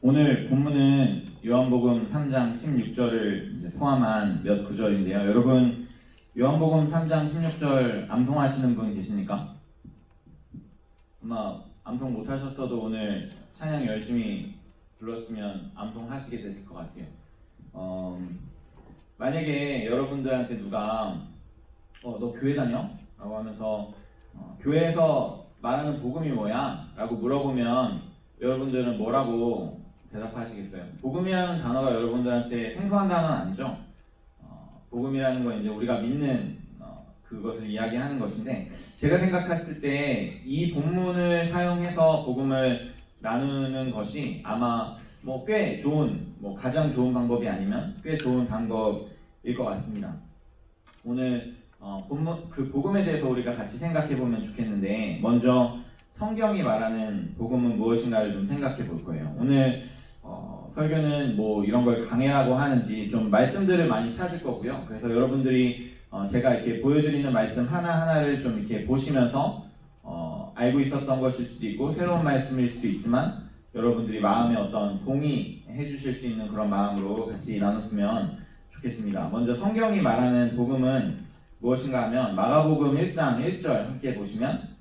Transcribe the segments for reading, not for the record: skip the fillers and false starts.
오늘 본문은 요한복음 3장 16절을 포함한 몇 구절인데요. 여러분 요한복음 3장 16절 암송하시는 분 계십니까? 아마 암송 못하셨어도 오늘 찬양 열심히 불렀으면 암송하시게 됐을 것 같아요. 만약에 여러분들한테 누가 너 교회 다녀? 라고 하면서 교회에서 말하는 복음이 뭐야? 라고 물어보면 여러분들은 뭐라고 대답하시겠어요? 복음이라는 단어가 여러분들한테 생소한 단어는 아니죠. 복음이라는 건 이제 우리가 믿는 그것을 이야기하는 것인데, 제가 생각했을 때 이 본문을 사용해서 복음을 나누는 것이 아마 꽤 좋은, 가장 좋은 방법이 아니면 꽤 좋은 방법일 것 같습니다. 오늘 본문 그 복음에 대해서 우리가 같이 생각해 보면 좋겠는데, 먼저 성경이 말하는 복음은 무엇인가를 좀 생각해 볼 거예요. 오늘 설교는 이런 걸 강해라고 하는지 좀 말씀들을 많이 찾을 거고요. 그래서 여러분들이 제가 이렇게 보여드리는 말씀 하나하나를 좀 이렇게 보시면서 알고 있었던 것일 수도 있고 새로운 말씀일 수도 있지만 여러분들이 마음에 어떤 동의해 주실 수 있는 그런 마음으로 같이 나눴으면 좋겠습니다. 먼저 성경이 말하는 복음은 무엇인가 하면 마가복음 1장 1절 함께 보시면,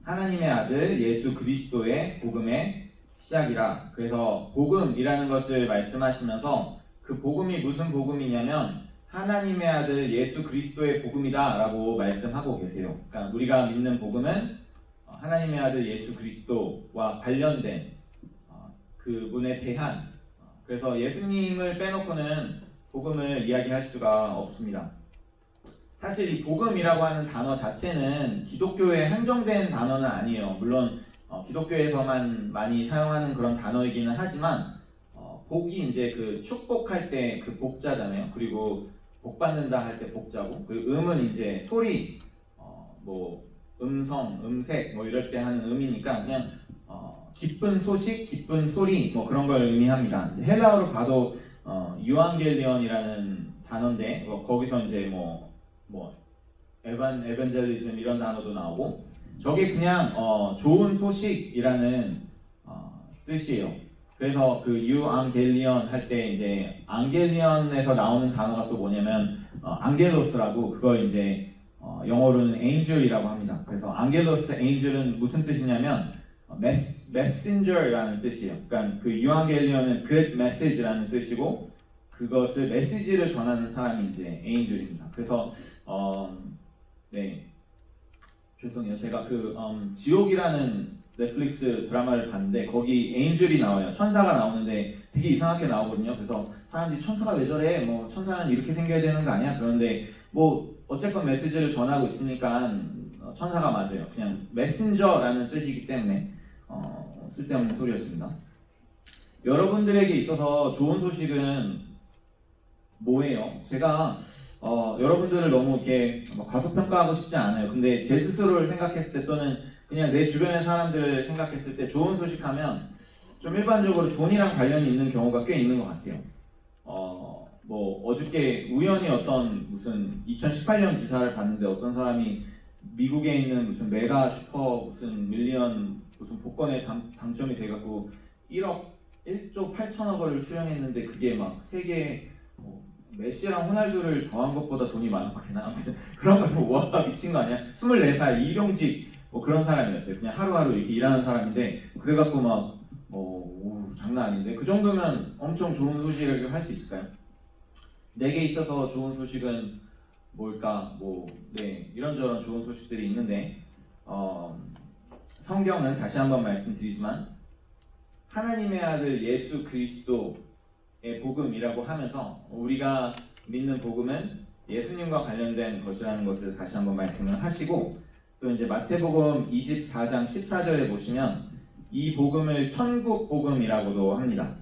하나님의 아들 예수 그리스도의 복음의 시작이라. 그래서 복음이라는 것을 말씀하시면서 그 복음이 무슨 복음이냐면 하나님의 아들 예수 그리스도의 복음이다 라고 말씀하고 계세요. 그러니까 우리가 믿는 복음은 하나님의 아들 예수 그리스도와 관련된 그분에 대한, 그래서 예수님을 빼놓고는 복음을 이야기할 수가 없습니다. 사실 이 복음이라고 하는 단어 자체는 기독교에 한정된 단어는 아니에요. 물론 기독교에서만 많이 사용하는 그런 단어이기는 하지만 복이 이제 그 축복할 때 그 복자잖아요. 그리고 복 받는다 할 때 복자고, 그리고 음은 이제 소리, 음성, 음색 이럴 때 하는 음이니까 그냥 기쁜 소식, 기쁜 소리 그런 걸 의미합니다. 헬라어로 봐도 유앙겔리온이라는 단어인데 거기서 이제 에반젤리즘 이런 단어도 나오고, 저게 그냥 좋은 소식이라는 뜻이에요. 그래서 그 유앙겔리온 할 때 이제 안겔리온에서 나오는 단어가 또 뭐냐면 안겔로스라고, 그걸 이제 영어로는 angel이라고 합니다. 그래서 안겔로스 angel은 무슨 뜻이냐면 messenger라는 뜻이에요. 그러니까 그 유앙겔리온은 good message라는 뜻이고, 그것을 메시지를 전하는 사람이 이제 angel입니다. 그래서 죄송해요. 제가 지옥이라는 넷플릭스 드라마를 봤는데 거기 엔젤이 나와요. 천사가 나오는데 되게 이상하게 나오거든요. 그래서 사람들이 천사가 왜 저래? 천사는 이렇게 생겨야 되는 거 아니야? 그런데 어쨌건 메시지를 전하고 있으니까 천사가 맞아요. 그냥 메신저라는 뜻이기 때문에 쓸데없는 소리였습니다. 여러분들에게 있어서 좋은 소식은 뭐예요? 제가 여러분들을 너무 이렇게 과소평가하고 싶지 않아요. 근데 제 스스로를 생각했을 때, 또는 그냥 내 주변의 사람들을 생각했을 때 좋은 소식하면 좀 일반적으로 돈이랑 관련이 있는 경우가 꽤 있는 것 같아요. 어저께 우연히 어떤 무슨 2018년 기사를 봤는데 어떤 사람이 미국에 있는 무슨 메가 슈퍼 무슨 밀리언 무슨 복권에 당첨이 돼갖고 1조 8천억 원을 수령했는데 그게 막 세계 메시랑 호날두를 더한 것보다 돈이 많았구나. 아무튼 그런 걸 보고 와 미친 거 아니야? 24살 이병직 그런 사람이었대요. 그냥 하루하루 이렇게 일하는 사람인데 그래갖고 막 장난 아닌데, 그 정도면 엄청 좋은 소식을 할 수 있을까요? 내게 있어서 좋은 소식은 뭘까? 이런저런 좋은 소식들이 있는데 성경은 다시 한번 말씀드리지만 하나님의 아들 예수 그리스도의 복음이라고 하면서 우리가 믿는 복음은 예수님과 관련된 것이라는 것을 다시 한번 말씀을 하시고, 또 이제 마태복음 24장 14절에 보시면 이 복음을 천국 복음이라고도 합니다.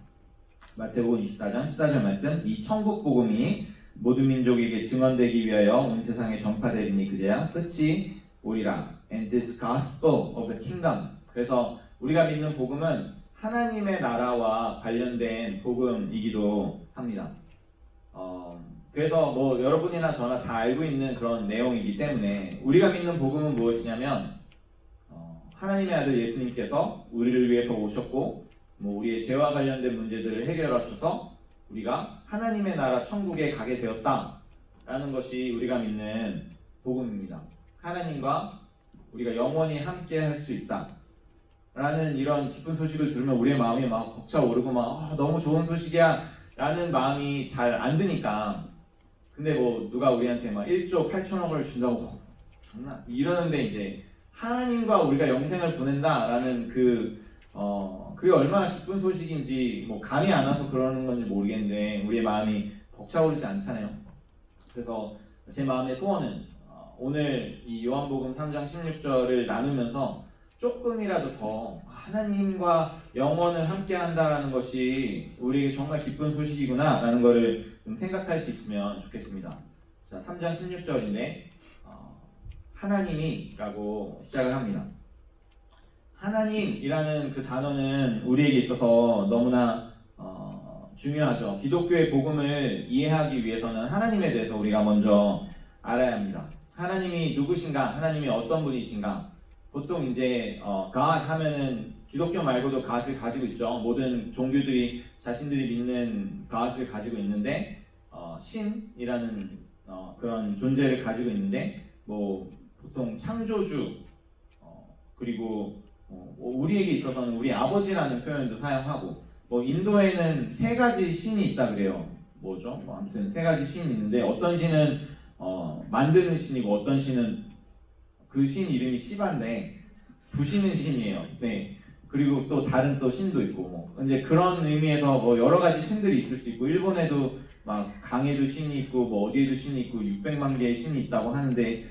마태복음 24장 14절 말씀, 이 천국 복음이 모든 민족에게 증언되기 위하여 온 세상에 전파되리니 그제야 끝이 오리라. And this gospel of the kingdom. 그래서 우리가 믿는 복음은 하나님의 나라와 관련된 복음이기도 합니다. 그래서 여러분이나 저나 다 알고 있는 그런 내용이기 때문에 우리가 믿는 복음은 무엇이냐면 하나님의 아들 예수님께서 우리를 위해서 오셨고 뭐 우리의 죄와 관련된 문제들을 해결하셔서 우리가 하나님의 나라 천국에 가게 되었다라는 것이 우리가 믿는 복음입니다. 하나님과 우리가 영원히 함께 할 수 있다라는 이런 기쁜 소식을 들으면 우리의 마음이 막 벅차오르고 막 너무 좋은 소식이야 라는 마음이 잘 안 드니까. 근데 뭐 누가 우리한테 막 1조 8천억을 준다고 장난 이러는데, 이제 하나님과 우리가 영생을 보낸다라는 그게 얼마나 기쁜 소식인지 뭐 감이 안 와서 그러는 건지 모르겠는데 우리의 마음이 벅차오르지 않잖아요. 그래서 제 마음의 소원은 오늘 이 요한복음 3장 16절을 나누면서 조금이라도 더 하나님과 영원을 함께 한다라는 것이 우리에게 정말 기쁜 소식이구나 라는 것을 좀 생각할 수 있으면 좋겠습니다. 자, 3장 16절인데 하나님이 라고 시작을 합니다. 하나님이라는 그 단어는 우리에게 있어서 너무나 중요하죠. 기독교의 복음을 이해하기 위해서는 하나님에 대해서 우리가 먼저 알아야 합니다. 하나님이 누구신가? 하나님이 어떤 분이신가? 보통 이제 God 하면은 기독교 말고도 God을 가지고 있죠. 모든 종교들이 자신들이 믿는 God을 가지고 있는데 신이라는 그런 존재를 가지고 있는데 뭐 보통 창조주 그리고 우리에게 있어서는 우리 아버지라는 표현도 사용하고, 뭐 인도에는 세 가지 신이 있다 그래요. 뭐죠? 뭐 아무튼 세 가지 신이 있는데 어떤 신은 만드는 신이고 어떤 신은 그 신 이름이 시바인데 부시는 신이에요. 네. 그리고 또 다른 또 신도 있고 뭐 이제 그런 의미에서 뭐 여러 가지 신들이 있을 수 있고, 일본에도 막 강에도 신이 있고 뭐 어디에도 신이 있고 600만 개의 신이 있다고 하는데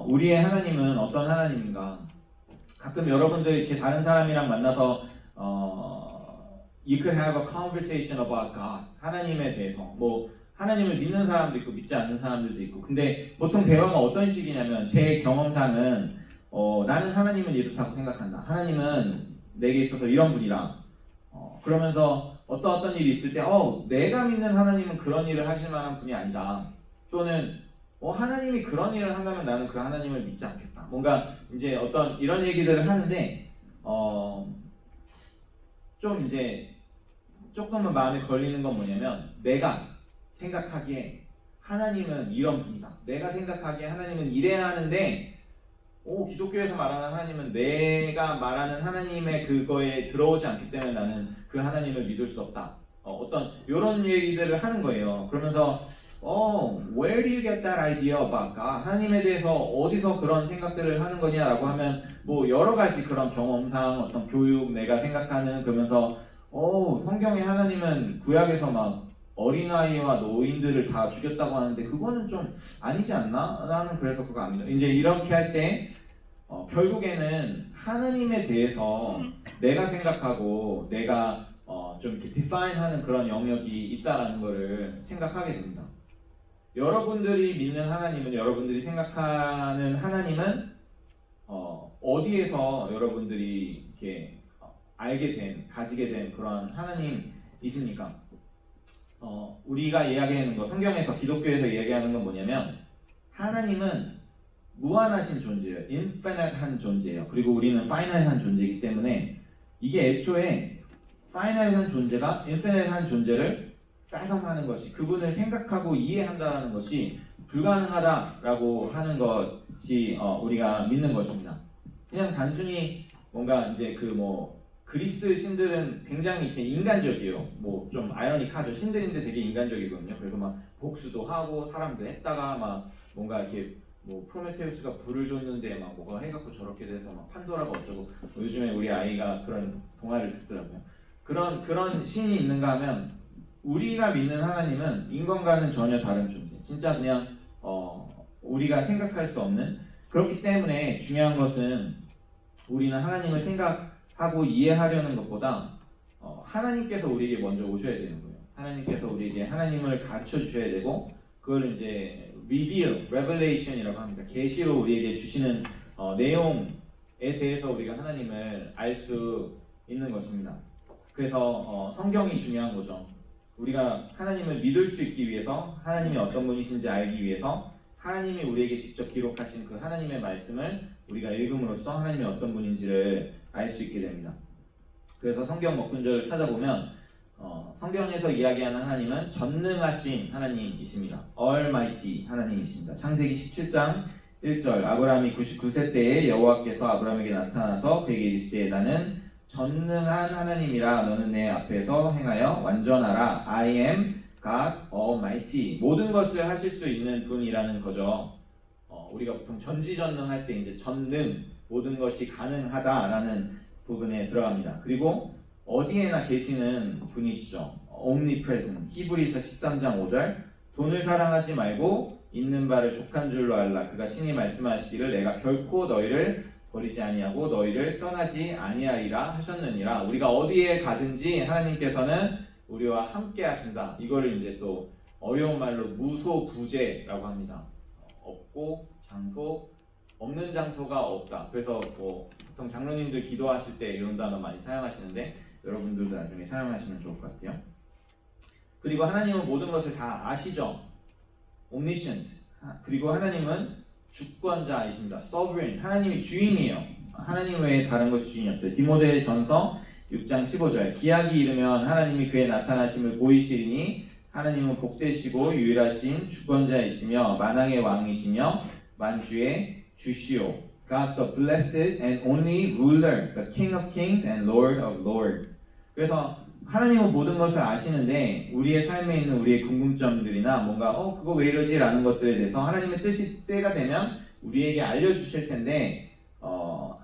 우리의 하나님은 어떤 하나님인가? 가끔 여러분들 이렇게 다른 사람이랑 만나서 you could have a conversation about God, 하나님에 대해서 뭐 하나님을 믿는 사람도 있고 믿지 않는 사람들도 있고, 근데 보통 대화가 어떤 식이냐면 제 경험상은 나는 하나님은 이렇다고 생각한다. 하나님은 내게 있어서 이런 분이다. 그러면서 어떤 일이 있을 때 내가 믿는 하나님은 그런 일을 하실 만한 분이 아니다. 또는 하나님이 그런 일을 한다면 나는 그 하나님을 믿지 않겠다. 뭔가 이제 어떤 이런 얘기들을 하는데 좀 이제 조금은 마음에 걸리는 건 뭐냐면, 내가 생각하기에 하나님은 이런 분이다. 내가 생각하기에 하나님은 이래야 하는데 기독교에서 말하는 하나님은 내가 말하는 하나님의 그거에 들어오지 않기 때문에 나는 그 하나님을 믿을 수 없다. 어떤 이런 얘기들을 하는 거예요. 그러면서 where do you get that idea about God? 하나님에 대해서 어디서 그런 생각들을 하는 거냐라고 하면 뭐 여러 가지 그런 경험상 어떤 교육 내가 생각하는, 그러면서 성경의 하나님은 구약에서 막 어린아이와 노인들을 다 죽였다고 하는데 그거는 좀 아니지 않나? 나는 그래서 그거 안 믿어. 이제 이렇게 할 때 결국에는 하나님에 대해서 내가 생각하고 내가 좀 이렇게 디파인하는 그런 영역이 있다라는 것을 생각하게 됩니다. 여러분들이 믿는 하나님은, 여러분들이 생각하는 하나님은 어디에서 여러분들이 이렇게 알게 된, 가지게 된 그런 하나님이십니까? 우리가 이야기하는 거, 성경에서 기독교에서 이야기하는 건 뭐냐면 하나님은 무한하신 존재예요. infinite한 존재예요. 그리고 우리는 finite한 존재이기 때문에 이게 애초에 finite한 존재가 infinite한 존재를 fathom하는 것이, 그분을 생각하고 이해한다는 것이 불가능하다라고 하는 것이 우리가 믿는 것입니다. 그냥 단순히 뭔가 이제 그리스 신들은 굉장히 이렇게 인간적이에요. 뭐 좀 아이러니하죠. 신들인데 되게 인간적이거든요. 그래서 막 복수도 하고 사람도 했다가 막 뭔가 이렇게 뭐 프로메테우스가 불을 줬는데 막 뭐가 해갖고 저렇게 돼서 막 판도라가 어쩌고, 요즘에 우리 아이가 그런 동화를 듣더라고요. 그런 신이 있는가 하면 우리가 믿는 하나님은 인간과는 전혀 다른 존재. 진짜 그냥 우리가 생각할 수 없는. 그렇기 때문에 중요한 것은 우리는 하나님을 생각하고 이해하려는 것보다 하나님께서 우리에게 먼저 오셔야 되는 거예요. 하나님께서 우리에게 하나님을 가르쳐 주셔야 되고, 그걸 이제 revelation이라고 합니다. 계시로 우리에게 주시는 내용에 대해서 우리가 하나님을 알 수 있는 것입니다. 그래서 성경이 중요한 거죠. 우리가 하나님을 믿을 수 있기 위해서, 하나님이 어떤 분이신지 알기 위해서 하나님이 우리에게 직접 기록하신 그 하나님의 말씀을 우리가 읽음으로써 하나님이 어떤 분인지를 알 수 있게 됩니다. 그래서 성경 먹군절을 찾아보면 성경에서 이야기하는 하나님은 전능하신 하나님이십니다. Almighty 하나님이십니다. 창세기 17장 1절 아브라함이 99세 때에 여호와께서 아브라함에게 나타나서 그에게 이르시되 나는 전능한 하나님이라 너는 내 앞에서 행하여 완전하라. I am God Almighty. 모든 것을 하실 수 있는 분이라는 거죠. 우리가 보통 전지전능할 때 이제 전능, 모든 것이 가능하다라는 부분에 들어갑니다. 그리고 어디에나 계시는 분이시죠. Omnipresent. 히브리서 13장 5절 돈을 사랑하지 말고 있는 바를 족한 줄로 알라. 그가 친히 말씀하시기를 내가 결코 너희를 버리지 아니하고 너희를 떠나지 아니하리라 하셨느니라. 우리가 어디에 가든지 하나님께서는 우리와 함께 하신다. 이거를 이제 또 어려운 말로 무소부재라고 합니다. 없고 장소, 없는 장소가 없다. 그래서 보통 장로님들 기도하실 때 이런 단어 많이 사용하시는데 여러분들도 나중에 사용하시면 좋을 것 같아요. 그리고 하나님은 모든 것을 다 아시죠. Omniscient. 그리고 하나님은 주권자이십니다. Sovereign. 하나님이 주인이에요. 하나님 외에 다른 것이 주인이 없어요. 디모데전서 6장 15절 기약이 이르면 하나님이 그의 나타나심을 보이시리니 하나님은 복되시고 유일하신 주권자이시며 만왕의 왕이시며 만주의 주시오. God the blessed and only ruler, the King of kings and Lord of lords. 그래서 하나님은 모든 것을 아시는데 우리의 삶에 있는 우리의 궁금점들이나 뭔가 그거 왜 이러지? 라는 것들에 대해서 하나님의 뜻이 때가 되면 우리에게 알려주실 텐데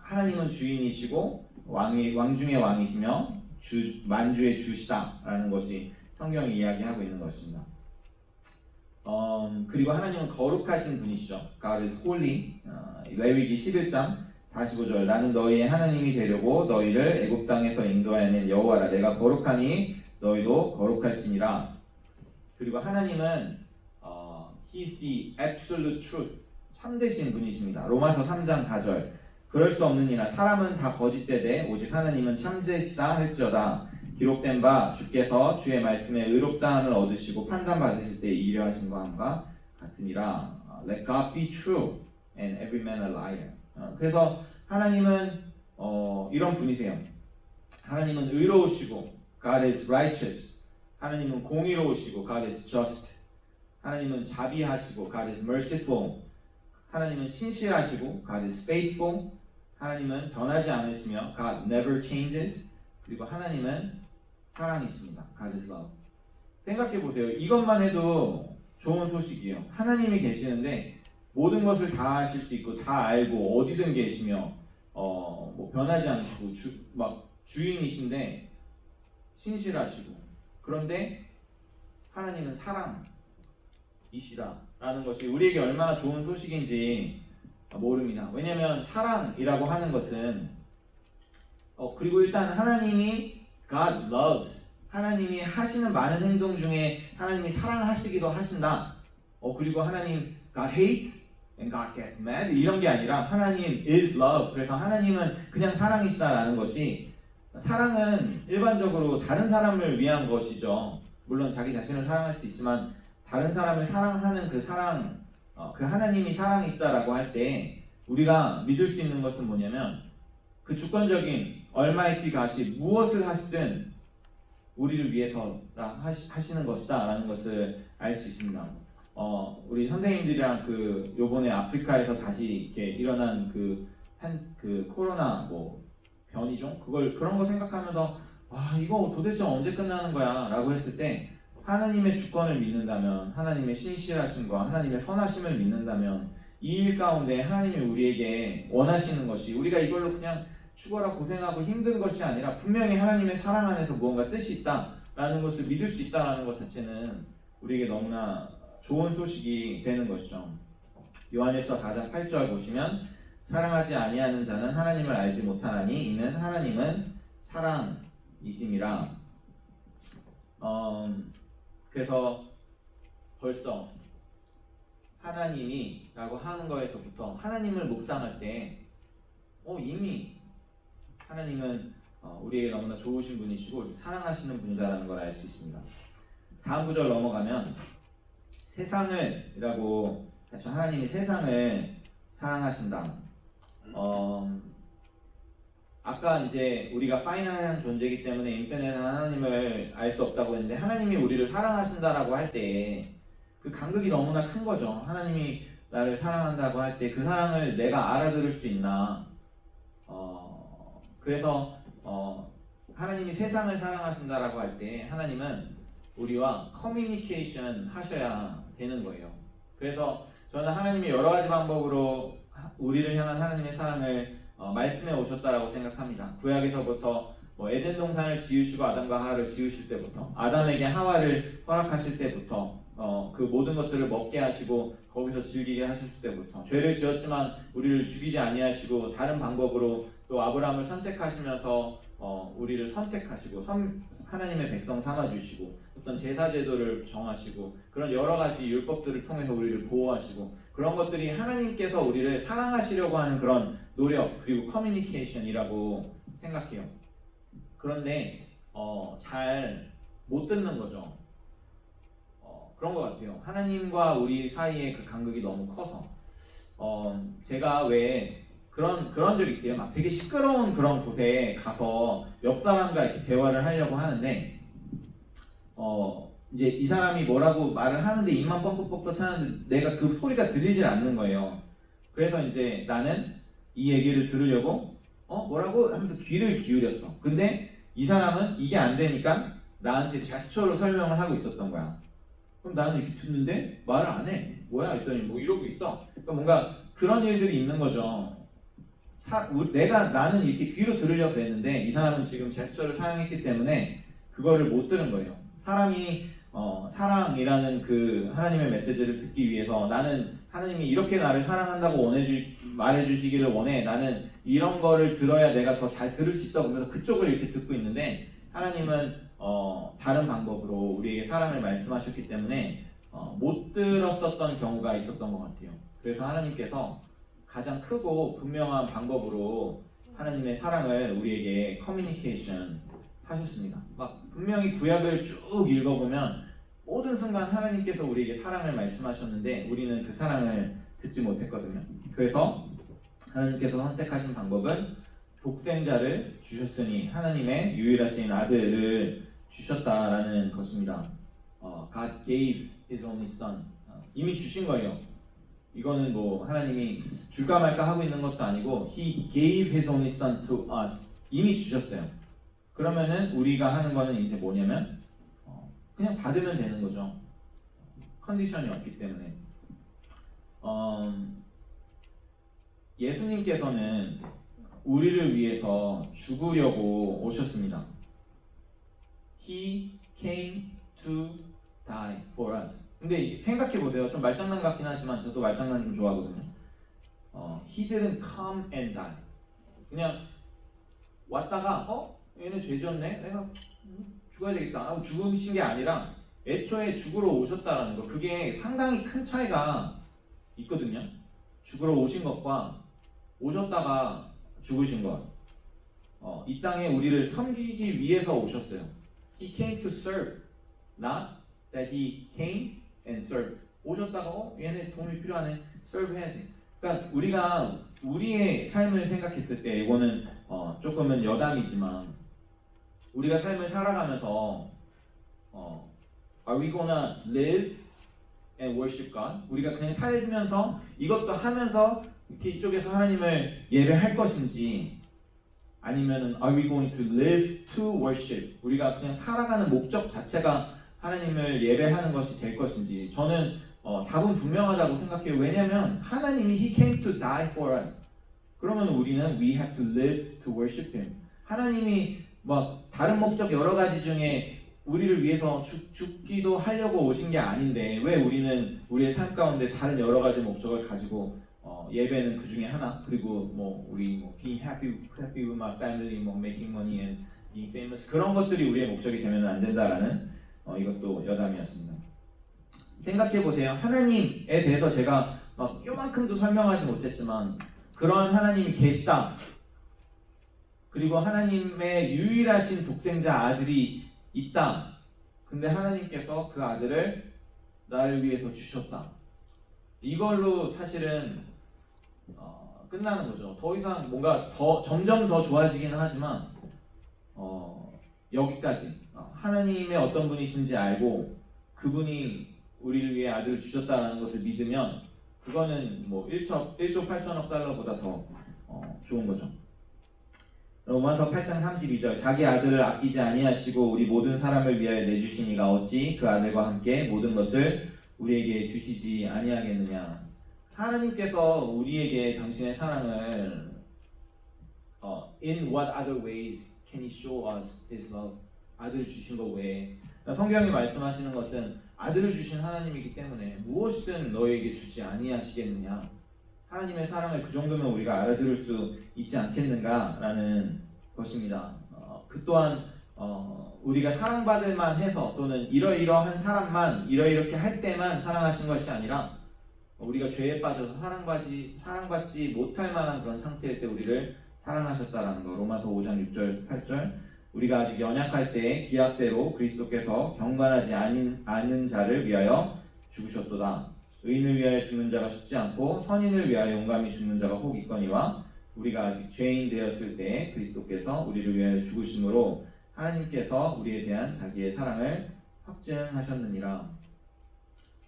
하나님은 주인이시고 왕 중의 왕이시며 만주의 주시다라는 것이 성경이 이야기하고 있는 것입니다. 그리고 하나님은 거룩하신 분이시죠. God is holy. 레위기 11장 45절 나는 너희의 하나님이 되려고 너희를 애굽 땅에서 인도하여낸 여호와라. 내가 거룩하니 너희도 거룩할지니라. 그리고 하나님은 He is the absolute truth. 참되신 분이십니다. 로마서 3장 4절 그럴 수 없느니라 사람은 다 거짓되되 오직 하나님은 참되시다 할지어다. 기록된 바 주께서 주의 말씀에 의롭다함을 얻으시고 판단받으실 때 이기려 하신 것과 같으니라. Let God be true and every man a liar. 그래서 하나님은 이런 분이세요. 하나님은 의로우시고 God is righteous. 하나님은 공의로우시고 God is just. 하나님은 자비하시고 God is merciful. 하나님은 신실하시고 God is faithful. 하나님은 변하지 않으시며 God never changes. 그리고 하나님은 사랑이십니다. God is love. 생각해 보세요. 이것만 해도 좋은 소식이에요. 하나님이 계시는데 모든 것을 다 하실 수 있고 다 알고 어디든 계시며 뭐 변하지 않으시고 주인이신데 신실하시고 그런데 하나님은 사랑이시다라는 것이 우리에게 얼마나 좋은 소식인지 모릅니다. 왜냐하면 사랑이라고 하는 것은 그리고 일단 하나님이 God loves. 하나님이 하시는 많은 행동 중에 하나님이 사랑하시기도 하신다. 그리고 하나님 God hates and God gets mad 이런 게 아니라 하나님 is love. 그래서 하나님은 그냥 사랑이시다라는 것이 사랑은 일반적으로 다른 사람을 위한 것이죠. 물론 자기 자신을 사랑할 수 있지만 다른 사람을 사랑하는 그 사랑, 그 하나님이 사랑이시다라고 할 때 우리가 믿을 수 있는 것은 뭐냐면 그 주권적인 Almighty God이 무엇을 하시든 우리를 위해서 하시는 것이다 라는 것을 알 수 있습니다. 우리 선생님들이랑 요번에 아프리카에서 다시 이렇게 일어난 그 코로나 변이종 그런 거 생각하면서 이거 도대체 언제 끝나는 거야 라고 했을 때 하나님의 주권을 믿는다면 하나님의 신실하심과 하나님의 선하심을 믿는다면 이 일 가운데 하나님이 우리에게 원하시는 것이 우리가 이걸로 그냥 죽어라 고생하고 힘든 것이 아니라 분명히 하나님의 사랑 안에서 무언가 뜻이 있다라는 것을 믿을 수 있다라는 것 자체는 우리에게 너무나 좋은 소식이 되는 것이죠. 요한일서 4장 8절 보시면 사랑하지 아니하는 자는 하나님을 알지 못하나니 이는 하나님은 사랑이심이라. 그래서 벌써 하나님이 라고 하는 거에서부터 하나님을 묵상할 때 이미 하나님은 우리에게 너무나 좋으신 분이시고 사랑하시는 분이라는 걸 알 수 있습니다. 다음 구절 넘어가면 세상을 이라고 하나님이 세상을 사랑하신다. 아까 이제 우리가 파이널한 존재이기 때문에 인finite한 하나님을 알 수 없다고 했는데 하나님이 우리를 사랑하신다라고 할 때 그 간극이 너무나 큰 거죠. 하나님이 나를 사랑한다고 할 때 그 사랑을 내가 알아들을 수 있나? 그래서 하나님이 세상을 사랑하신다라고 할 때 하나님은 우리와 커뮤니케이션 하셔야 되는 거예요. 그래서 저는 하나님이 여러 가지 방법으로 우리를 향한 하나님의 사랑을 말씀해 오셨다라고 생각합니다. 구약에서부터 에덴 동산을 지으시고 아담과 하와를 지으실 때부터 아담에게 하와를 허락하실 때부터 그 모든 것들을 먹게 하시고 거기서 즐기게 하실 때부터 죄를 지었지만 우리를 죽이지 아니하시고 다른 방법으로 또 아브라함을 선택하시면서 우리를 선택하시고 하나님의 백성 삼아주시고 어떤 제사 제도를 정하시고 그런 여러 가지 율법들을 통해서 우리를 보호하시고 그런 것들이 하나님께서 우리를 사랑하시려고 하는 그런 노력 그리고 커뮤니케이션이라고 생각해요. 그런데 잘 못 듣는 거죠. 그런 것 같아요. 하나님과 우리 사이의 그 간극이 너무 커서 제가 왜 그런 적 있어요. 막 되게 시끄러운 그런 곳에 가서 옆 사람과 이렇게 대화를 하려고 하는데 이제 이 사람이 뭐라고 말을 하는데 입만 뻥긋뻥긋 하는데 내가 그 소리가 들리질 않는 거예요. 그래서 이제 나는 이 얘기를 들으려고 뭐라고 하면서 귀를 기울였어. 근데 이 사람은 이게 안 되니까 나한테 제스처로 설명을 하고 있었던 거야. 그럼 나는 이렇게 듣는데 말을 안 해. 뭐야 했더니 뭐 이러고 있어. 그러니까 뭔가 그런 일들이 있는 거죠. 나는 이렇게 귀로 들으려고 했는데 이 사람은 지금 제스처를 사용했기 때문에 그거를 못 들은 거예요. 사람이 사랑이라는 그 하나님의 메시지를 듣기 위해서 나는 하나님이 이렇게 나를 사랑한다고 말해주시기를 원해. 나는 이런 거를 들어야 내가 더 잘 들을 수 있어. 그러면서 그쪽을 이렇게 듣고 있는데 하나님은 다른 방법으로 우리에게 사랑을 말씀하셨기 때문에 못 들었었던 경우가 있었던 것 같아요. 그래서 하나님께서 가장 크고 분명한 방법으로 하나님의 사랑을 우리에게 커뮤니케이션 하셨습니다. 막 분명히 구약을 쭉 읽어보면 모든 순간 하나님께서 우리에게 사랑을 말씀하셨는데 우리는 그 사랑을 듣지 못했거든요. 그래서 하나님께서 선택하신 방법은 독생자를 주셨으니 하나님의 유일하신 아들을 주셨다라는 것입니다. God gave His only Son. 이미 주신 거예요. 이거는 뭐 하나님이 줄까 말까 하고 있는 것도 아니고 He gave His only Son to us. 이미 주셨어요. 그러면은 우리가 하는 거는 이제 뭐냐면 그냥 받으면 되는 거죠. 컨디션이 없기 때문에. 예수님께서는 우리를 위해서 죽으려고 오셨습니다. He came to die for us. 근데 생각해 보세요. 좀 말장난 같긴 하지만 저도 말장난 좀 좋아하거든요. He didn't come and die. 그냥 왔다가 얘는 죄 지었네. 내가 죽어야 되겠다 하고 죽으신 게 아니라 애초에 죽으러 오셨다라는 거. 그게 상당히 큰 차이가 있거든요. 죽으러 오신 것과 오셨다가 죽으신 것. 이 땅에 우리를 섬기기 위해서 오셨어요. He came to serve, not that he came and served. 오셨다가 얘네 도움이 필요하네, serve 해야지. 그러니까 우리가 우리의 삶을 생각했을 때 이거는 조금은 여담이지만 우리가 삶을 살아가면서 Are we gonna live and worship God? 우리가 그냥 살면서 이것도 하면서 이렇게 이쪽에서 하나님을 예배할 것인지 아니면은 Are we going to live to worship? 우리가 그냥 살아가는 목적 자체가 하나님을 예배하는 것이 될 것인지 저는 답은 분명하다고 생각해요. 왜냐하면 하나님이 He came to die for us. 그러면 우리는 We have to live to worship Him. 하나님이 막 다른 목적 여러 가지 중에 우리를 위해서 죽기도 하려고 오신 게 아닌데 왜 우리는 우리의 삶 가운데 다른 여러 가지 목적을 가지고 예배는 그 중에 하나 그리고 우리 being happy with my family, making money and being famous 그런 것들이 우리의 목적이 되면 안 된다라는 이것도 여담이었습니다. 생각해 보세요. 하나님에 대해서 제가 막 요만큼도 설명하지 못했지만 그런 하나님이 계시다. 그리고 하나님의 유일하신 독생자 아들이 있다. 근데 하나님께서 그 아들을 나를 위해서 주셨다. 이걸로 사실은 끝나는 거죠. 더 이상 뭔가 점점 더 좋아지기는 하지만 여기까지 하나님의 어떤 분이신지 알고 그분이 우리를 위해 아들을 주셨다는 것을 믿으면 그거는 뭐 1조 8천억 달러보다 더 좋은 거죠. 로마서 8장 32절 자기 아들을 아끼지 아니하시고 우리 모든 사람을 위하여 내주시니가 어찌 그 아들과 함께 모든 것을 우리에게 주시지 아니하겠느냐. 하나님께서 우리에게 당신의 사랑을 In what other ways can He show us His love? 아들을 주신 것 외에 성경이 말씀하시는 것은 아들을 주신 하나님이기 때문에 무엇이든 너에게 주지 아니하시겠느냐. 하나님의 사랑을 그 정도면 우리가 알아들을 수 있지 않겠는가라는 것입니다. 그 또한 우리가 사랑받을 만해서 또는 이러이러한 사람만 이러이렇게 할 때만 사랑하신 것이 아니라 우리가 죄에 빠져서 사랑받지 못할 만한 그런 상태일 때 우리를 사랑하셨다라는 거. 로마서 5장 6절 8절 우리가 아직 연약할 때에 기약대로 그리스도께서 경건하지 않은 자를 위하여 죽으셨도다. 의인을 위하여 죽는 자가 쉽지 않고 선인을 위하여 용감히 죽는 자가 혹 있거니와 우리가 아직 죄인 되었을 때에 그리스도께서 우리를 위하여 죽으심으로 하나님께서 우리에 대한 자기의 사랑을 확증하셨느니라.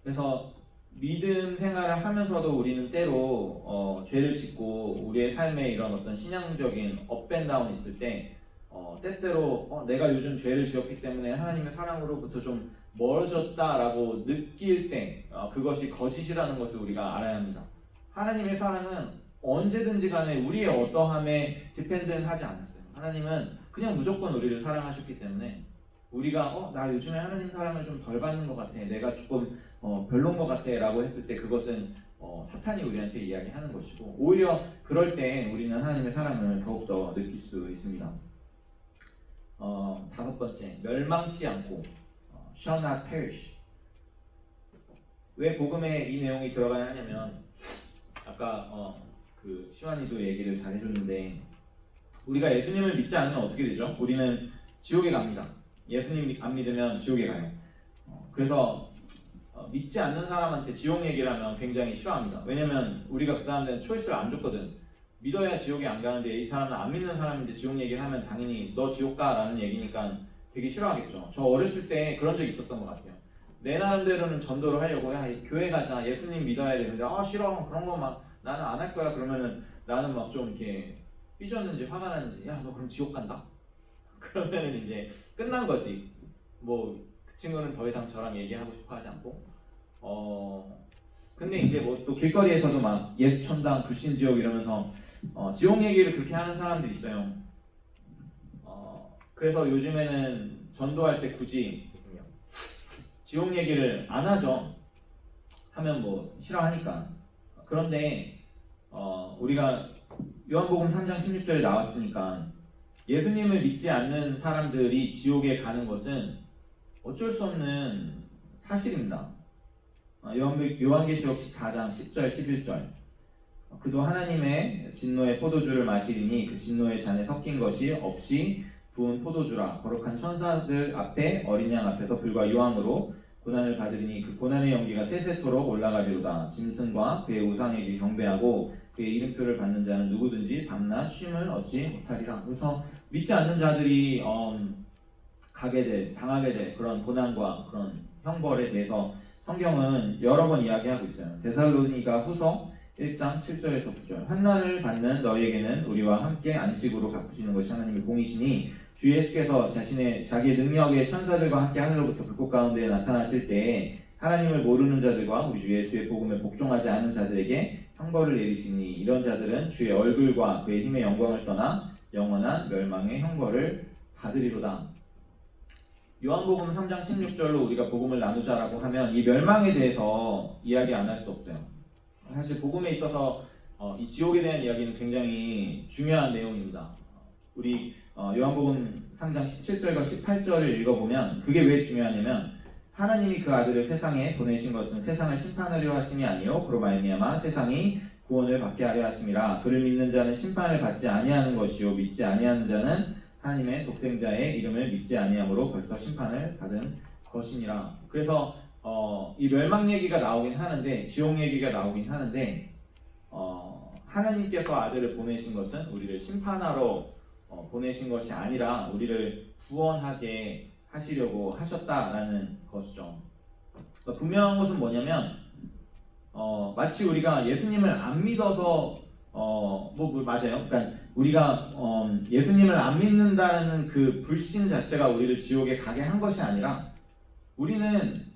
그래서 믿음 생활을 하면서도 우리는 때로 죄를 짓고 우리의 삶에 이런 어떤 신앙적인 업앤다운이 있을 때 때때로 내가 요즘 죄를 지었기 때문에 하나님의 사랑으로부터 좀 멀어졌다라고 느낄 때 그것이 거짓이라는 것을 우리가 알아야 합니다. 하나님의 사랑은 언제든지 간에 우리의 어떠함에 디펜드하지 않았어요. 하나님은 그냥 무조건 우리를 사랑하셨기 때문에 우리가 나 요즘에 하나님 사랑을 좀 덜 받는 것 같아, 내가 조금 별론 것 같아 라고 했을 때 그것은 사탄이 우리한테 이야기하는 것이고 오히려 그럴 때 우리는 하나님의 사랑을 더욱더 느낄 수 있습니다. 다섯 번째, 멸망치 않고 shall not perish. 왜 복음에 이 내용이 들어가야 하냐면 아까 그 시완이도 얘기를 잘 해줬는데 우리가 예수님을 믿지 않으면 어떻게 되죠? 우리는 지옥에 갑니다. 예수님 안 믿으면 지옥에 가요. 그래서 믿지 않는 사람한테 지옥 얘기를 하면 굉장히 싫어합니다. 왜냐면 우리가 그 사람들한테 초이스를 안 줬거든. 믿어야 지옥에 안 가는데 이 사람은 안 믿는 사람인데 지옥 얘기를 하면 당연히 너 지옥 가라는 얘기니까 되게 싫어하겠죠. 저 어렸을 때 그런 적이 있었던 것 같아요. 내 나름대로는 전도를 하려고 교회 가자, 예수님 믿어야 되는데 싫어, 그런 거 막 나는 안 할 거야. 그러면은 나는 막 좀 이렇게 삐졌는지 화가 나는지 너 그럼 지옥 간다? 그러면은 이제 끝난 거지. 뭐 그 친구는 더 이상 저랑 얘기하고 싶어 하지 않고 근데 이제 뭐 또 길거리에서도 막 예수 천당, 불신 지옥 이러면서 지옥 얘기를 그렇게 하는 사람들이 있어요. 그래서 요즘에는 전도할 때 굳이 지옥 얘기를 안 하죠. 하면 뭐 싫어하니까. 그런데 우리가 요한복음 3장 16절에 나왔으니까 예수님을 믿지 않는 사람들이 지옥에 가는 것은 어쩔 수 없는 사실입니다. 요한계시록 14장 10절 11절 그도 하나님의 진노의 포도주를 마시리니 그 진노의 잔에 섞인 것이 없이 부은 포도주라. 거룩한 천사들 앞에 어린 양 앞에서 불과 유황으로 고난을 받으리니 그 고난의 연기가 세세토록 올라가리로다. 짐승과 그의 우상에게 경배하고 그의 이름표를 받는 자는 누구든지 밤낮 쉼을 얻지 못하리라. 그래서 믿지 않는 자들이 당하게 될 그런 고난과 그런 형벌에 대해서 성경은 여러 번 이야기하고 있어요. 데살로니가 후서 1장 7절에서 9절 환난을 받는 너희에게는 우리와 함께 안식으로 갚으시는 것이 하나님의 공이시니 주 예수께서 자기의 능력의 천사들과 함께 하늘로부터 불꽃 가운데 나타나실 때에 하나님을 모르는 자들과 우리 주 예수의 복음에 복종하지 않은 자들에게 형벌을 내리시니 이런 자들은 주의 얼굴과 그의 힘의 영광을 떠나 영원한 멸망의 형벌을 받으리로다. 요한복음 3장 16절로 우리가 복음을 나누자라고 하면 이 멸망에 대해서 이야기 안 할 수 없어요. 사실 복음에 있어서 이 지옥에 대한 이야기는 굉장히 중요한 내용입니다. 우리 요한복음 3장 17절과 18절을 읽어보면 그게 왜 중요하냐면 하나님이 그 아들을 세상에 보내신 것은 세상을 심판하려 하심이 아니요 그로 말미암아 세상이 구원을 받게 하려 하심이라. 그를 믿는 자는 심판을 받지 아니하는 것이요 믿지 아니하는 자는 하나님의 독생자의 이름을 믿지 아니함으로 벌써 심판을 받은 것이니라. 그래서 이 멸망 얘기가 나오긴 하는데 지옥 얘기가 나오긴 하는데 하나님께서 아들을 보내신 것은 우리를 심판하러 보내신 것이 아니라 우리를 구원하게 하시려고 하셨다라는 것이죠. 그러니까 분명한 것은 뭐냐면 마치 우리가 예수님을 안 믿어서 맞아요. 그러니까 우리가 예수님을 안 믿는다는 그 불신 자체가 우리를 지옥에 가게 한 것이 아니라 우리는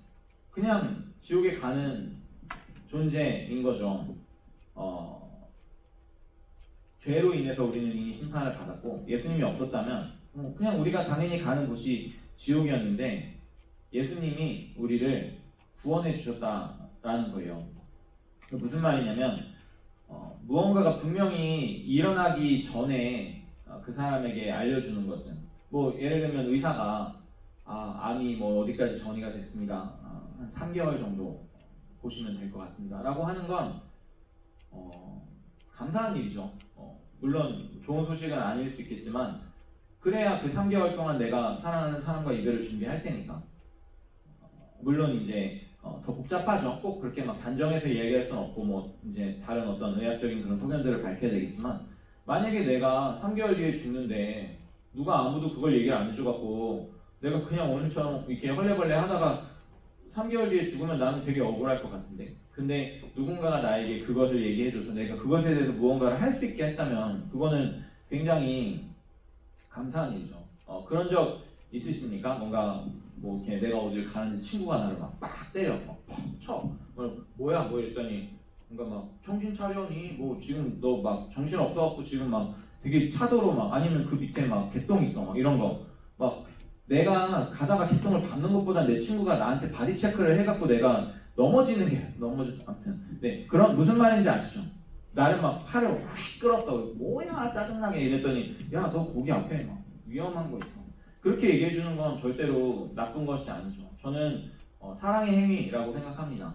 그냥 지옥에 가는 존재인 거죠. 죄로 인해서 우리는 이미 심판을 받았고 예수님이 없었다면 그냥 우리가 당연히 가는 곳이 지옥이었는데 예수님이 우리를 구원해 주셨다라는 거예요. 무슨 말이냐면 무언가가 분명히 일어나기 전에 그 사람에게 알려주는 것은 예를 들면 의사가 암이 어디까지 전이가 됐습니다. 한 3개월 정도 보시면 될 것 같습니다. 라고 하는 건 감사한 일이죠. 물론 좋은 소식은 아닐 수 있겠지만 그래야 그 3개월 동안 내가 사랑하는 사람과 이별을 준비할 테니까. 물론 이제 더 복잡하죠. 꼭 그렇게 막 단정해서 이야기할 수는 없고 이제 다른 어떤 의학적인 그런 소견들을 밝혀야 되겠지만 만약에 내가 3개월 뒤에 죽는데 누가 아무도 그걸 얘기를 안 해줘갖고 내가 그냥 오늘처럼 이렇게 헐레벌레 하다가 3개월 뒤에 죽으면 나는 되게 억울할 것 같은데 근데 누군가가 나에게 그것을 얘기해줘서 내가 그것에 대해서 무언가를 할 수 있게 했다면 그거는 굉장히 감사한 일이죠. 그런 적 있으십니까? 뭔가 이렇게 내가 어딜 가는데 친구가 나를 막 때려, 팍 쳐. 뭐야? 이랬더니 뭔가 막 정신 차려니 지금 너 막 정신 없어갖고 지금 막 되게 차도로 아니면 그 밑에 개똥 있어 이런 거 내가 가다가 개똥을 밟는 것보다 내 친구가 나한테 바디 체크를 해갖고 내가 넘어지는 게 아무튼 네 그런 무슨 말인지 아시죠? 나를 팔을 확 끌었어. 뭐야 짜증나게 이랬더니 야 너 거기 앞에 위험한 거 있어. 그렇게 얘기해 주는 건 절대로 나쁜 것이 아니죠. 저는 사랑의 행위라고 생각합니다.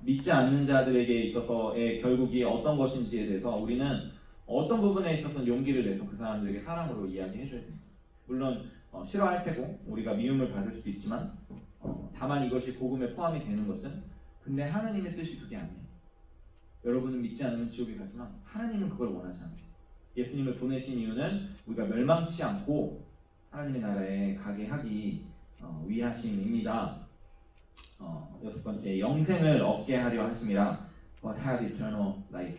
믿지 않는 자들에게 있어서의 결국이 어떤 것인지에 대해서 우리는 어떤 부분에 있어서 용기를 내서 그 사람들에게 사랑으로 이야기해 줘야 됩니다. 물론 싫어할 테고 우리가 미움을 받을 수도 있지만 다만 이것이 복음에 포함이 되는 것은 근데 하나님의 뜻이 그게 아니에요. 여러분은 믿지 않으면 지옥에 가지만 하나님은 그걸 원하지 않으세요. 예수님을 보내신 이유는 우리가 멸망치 않고 하나님의 나라에 가게 하기 위하심입니다. 여섯 번째, 영생을 얻게 하려 하심이라. But have eternal life.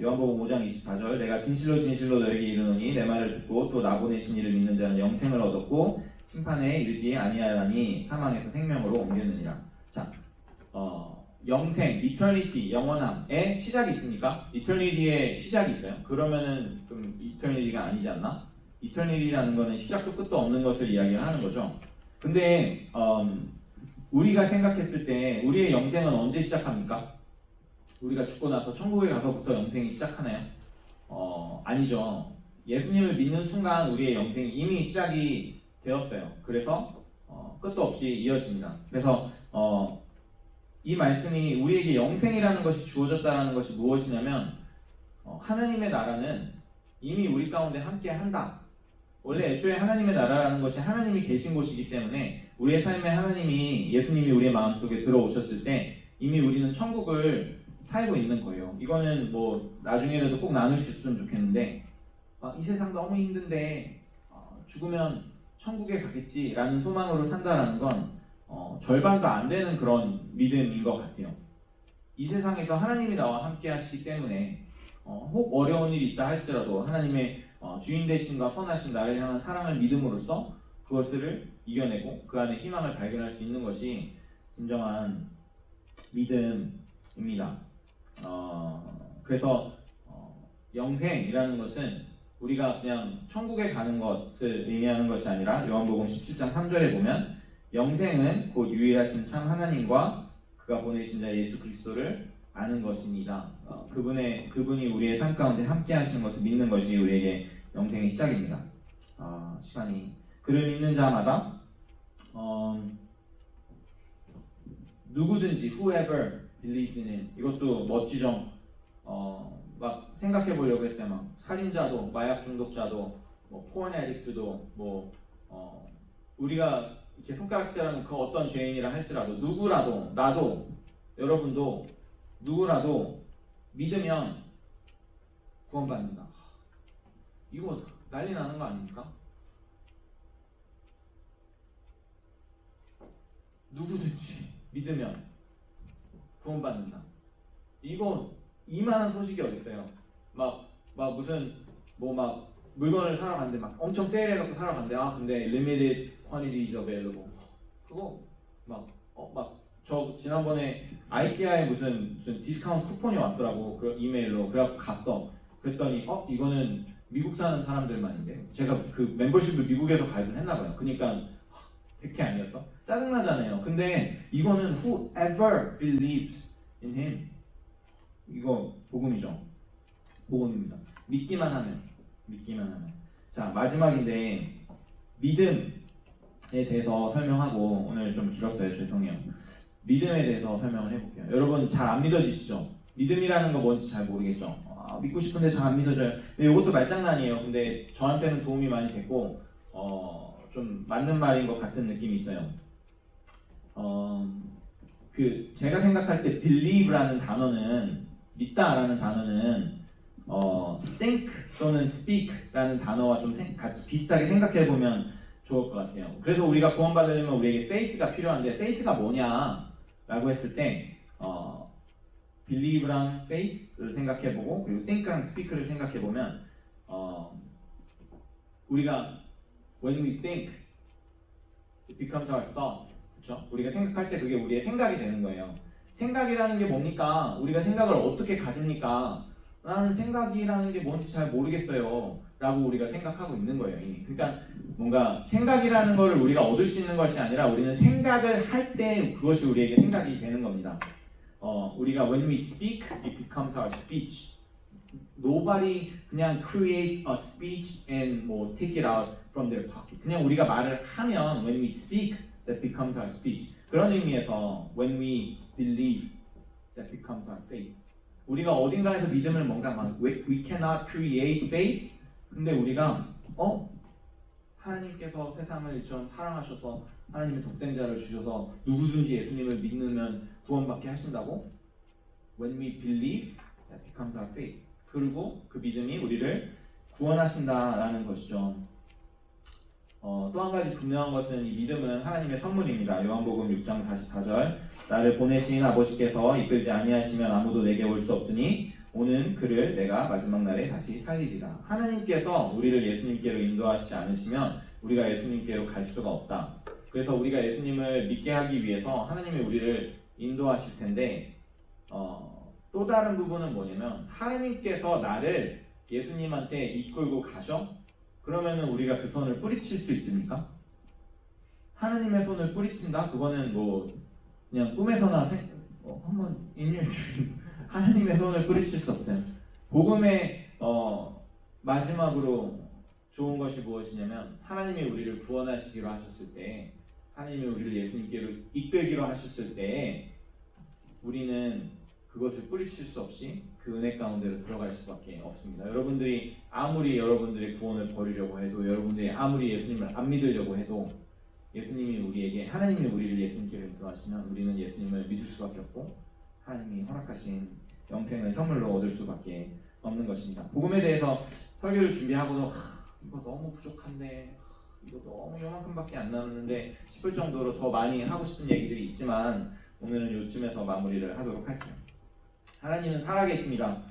요한복음 5장 24절 내가 진실로 너에게 이르노니 내 말을 듣고 또 나 보내신 이를 믿는 자는 영생을 얻었고 심판에 이르지 아니하나니 사망에서 생명으로 옮겼느니라. 자, 영생, eternity, 영원함의 시작이 있습니까? eternity의 시작이 있어요. 그러면은 그럼 eternity가 아니지 않나? eternity라는 거는 시작도 끝도 없는 것을 이야기하는 거죠. 근데 우리가 생각했을 때 우리의 영생은 언제 시작합니까? 우리가 죽고 나서 천국에 가서부터 영생이 시작하나요? 아니죠. 예수님을 믿는 순간 우리의 영생이 이미 시작이 되었어요. 그래서 끝도 없이 이어집니다. 그래서 이 말씀이 우리에게 영생이라는 것이 주어졌다는 것이 무엇이냐면 하나님의 나라는 이미 우리 가운데 함께 한다. 원래 애초에 하나님의 나라라는 것이 하나님이 계신 곳이기 때문에 우리의 삶에 하나님이 예수님이 우리의 마음속에 들어오셨을 때 이미 우리는 천국을 살고 있는 거예요. 이거는 나중에라도 꼭 나눌 수 있으면 좋겠는데 이 세상 너무 힘든데 죽으면 천국에 가겠지라는 소망으로 산다라는 건 절반도 안 되는 그런 믿음인 것 같아요. 이 세상에서 하나님이 나와 함께 하시기 때문에 혹 어려운 일이 있다 할지라도 하나님의 주인 되심과 선하신 나를 향한 사랑을 믿음으로써 그것을 이겨내고 그 안에 희망을 발견할 수 있는 것이 진정한 믿음입니다. 그래서 영생이라는 것은 우리가 그냥 천국에 가는 것을 의미하는 것이 아니라 요한복음 17장 3절에 보면 영생은 곧 유일하신 참 하나님과 그가 보내신 자 예수 그리스도를 아는 것입니다. 그분이 우리의 삶 가운데 함께 하시는 것을 믿는 것이 우리에게 영생의 시작입니다. 시간이 그를 믿는 자마다 누구든지 whoever believes in him 이것도 멋지죠. 막 생각해 보려고 했어요. 막 살인자도 마약 중독자도 porn addict도 우리가 이렇게 손가락질하는 그 어떤 죄인이라 할지라도 누구라도 나도 여러분도 누구라도 믿으면 구원받는다. 이거 난리 나는 거 아닙니까? 누구든지 믿으면 구원받는다. 이거 이만한 소식이 어딨어요. 막 무슨 뭐 막 물건을 사러 갔는데 막 엄청 세일해갖고 사러 갔는데 근데 limited quantities available. 그거 막 저 지난번에 IKEA에 무슨 디스카운트 쿠폰이 왔더라고. 그 이메일로. 그래갖고 갔어. 그랬더니 이거는 미국 사는 사람들만인데 제가 그 멤버십을 미국에서 가입을 했나봐요. 그러니까 100개 아니었어? 짜증나잖아요. 근데 이거는 whoever believes in him, 이거 복음이죠. 복음입니다. 믿기만 하면. 자, 마지막인데 믿음에 대해서 설명하고, 오늘 좀 길었어요. 죄송해요. 믿음에 대해서 설명을 해볼게요. 여러분 잘 안 믿어지시죠? 믿음이라는 거 뭔지 잘 모르겠죠? 믿고 싶은데 잘 안 믿어져요. 근데 이것도 말장난이에요. 근데 저한테는 도움이 많이 됐고 좀 맞는 말인 것 같은 느낌이 있어요. 제가 생각할 때 believe라는 단어는, 믿다라는 단어는 think 또는 speak라는 단어와 좀 같이 비슷하게 생각해 보면 좋을 것 같아요. 그래서 우리가 구원받으려면 우리에게 faith가 필요한데, faith가 뭐냐라고 했을 때 believe랑 faith를 생각해 보고, 그리고 think랑 speak를 생각해 보면 우리가 when we think, it becomes our thought. 그렇죠? 우리가 생각할 때 그게 우리의 생각이 되는 거예요. 생각이라는 게 뭡니까? 우리가 생각을 어떻게 가집니까? 나는 생각이라는 게 뭔지 잘 모르겠어요. 라고 우리가 생각하고 있는 거예요. 이미. 그러니까 뭔가 생각이라는 거를 우리가 얻을 수 있는 것이 아니라 우리는 생각을 할 때 그것이 우리에게 생각이 되는 겁니다. 우리가 when we speak, it becomes our speech. Nobody 그냥 creates a speech and 뭐 take it out from their pocket. 그냥 우리가 말을 하면 when we speak, that becomes our speech. 그런 의미에서 when we believe, that becomes our faith. 우리가 어딘가에서 믿음을 뭔가 we cannot create faith. 근데 우리가 하나님께서 세상을 이처럼 사랑하셔서 하나님의 독생자를 주셔서 누구든지 예수님을 믿으면 구원받게 하신다고? When we believe, that becomes our faith. 그리고 그 믿음이 우리를 구원하신다라는 것이죠. 또 한 가지 분명한 것은 이 믿음은 하나님의 선물입니다. 요한복음 6장 44절, 나를 보내신 아버지께서 이끌지 아니하시면 아무도 내게 올 수 없으니 오는 그를 내가 마지막 날에 다시 살리리라. 하나님께서 우리를 예수님께로 인도하시지 않으시면 우리가 예수님께로 갈 수가 없다. 그래서 우리가 예수님을 믿게 하기 위해서 하나님이 우리를 인도하실 텐데 또 다른 부분은 뭐냐면, 하나님께서 나를 예수님한테 이끌고 가셔? 그러면은 우리가 그 손을 뿌리칠 수 있습니까? 하나님의 손을 뿌리친다? 그거는 뭐 그냥 꿈에서나 한번 인율 하나님의 손을 뿌리칠 수 없어요. 복음의 마지막으로 좋은 것이 무엇이냐면, 하나님이 우리를 구원하시기로 하셨을 때, 하나님이 우리를 예수님께로 이끌기로 하셨을 때 우리는 그것을 뿌리칠 수 없이 그 은혜 가운데로 들어갈 수밖에 없습니다. 여러분들이 아무리 여러분들의 구원을 버리려고 해도, 여러분들이 아무리 예수님을 안 믿으려고 해도, 하나님이 우리를 예수님께로 인도하시면 우리는 예수님을 믿을 수밖에 없고 하나님이 허락하신 영생을 선물로 얻을 수밖에 없는 것입니다. 복음에 대해서 설교를 준비하고도 이거 너무 부족한데, 이거 너무 요만큼밖에 안 남았는데 싶을 정도로 더 많이 하고 싶은 얘기들이 있지만 오늘은 요쯤에서 마무리를 하도록 할게요. 하나님은 살아계십니다.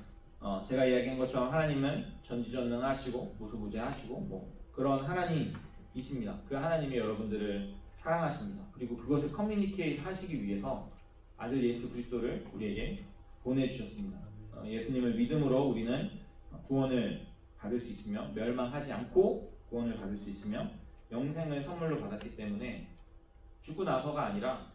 제가 이야기한 것처럼 하나님은 전지전능하시고 무소부재하시고 뭐 그런 하나님이십니다. 그 하나님이 여러분들을 사랑하십니다. 그리고 그것을 커뮤니케이트 하시기 위해서 아들 예수 그리스도를 우리에게 보내주셨습니다. 예수님을 믿음으로 우리는 구원을 받을 수 있으며, 멸망하지 않고 구원을 받을 수 있으며, 영생을 선물로 받았기 때문에 죽고 나서가 아니라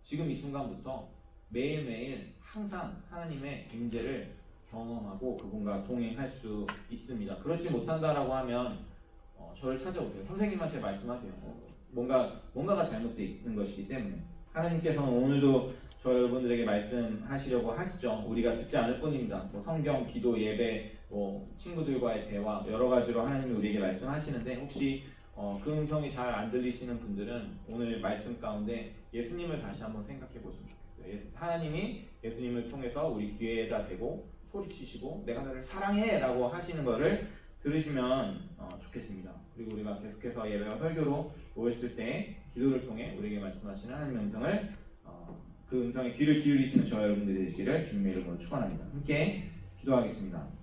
지금 이 순간부터 매일매일 항상 하나님의 임재를 경험하고 그분과 동행할 수 있습니다. 그렇지 못한다라고 하면 저를 찾아오세요. 선생님한테 말씀하세요. 뭔가가 잘못되어 있는 것이기 때문에. 하나님께서는 오늘도 저 여러분들에게 말씀하시려고 하시죠. 우리가 듣지 않을 뿐입니다. 성경, 기도, 예배, 친구들과의 대화, 여러 가지로 하나님이 우리에게 말씀하시는데, 혹시 그 음성이 잘 안 들리시는 분들은 오늘 말씀 가운데 예수님을 다시 한번 생각해 보시면 좋겠어요. 하나님이 예수님을 통해서 우리 귀에다 대고 소리치시고 내가 너를 사랑해라고 하시는 거를 들으시면 좋겠습니다. 그리고 우리가 계속해서 예배와 설교로 모였을 때 기도를 통해 우리에게 말씀하시는 하나님의 음성을 그 음성에 귀를 기울이시는 저와 여러분들이 되시기를 주님의 이름으로 축원합니다. 함께 기도하겠습니다.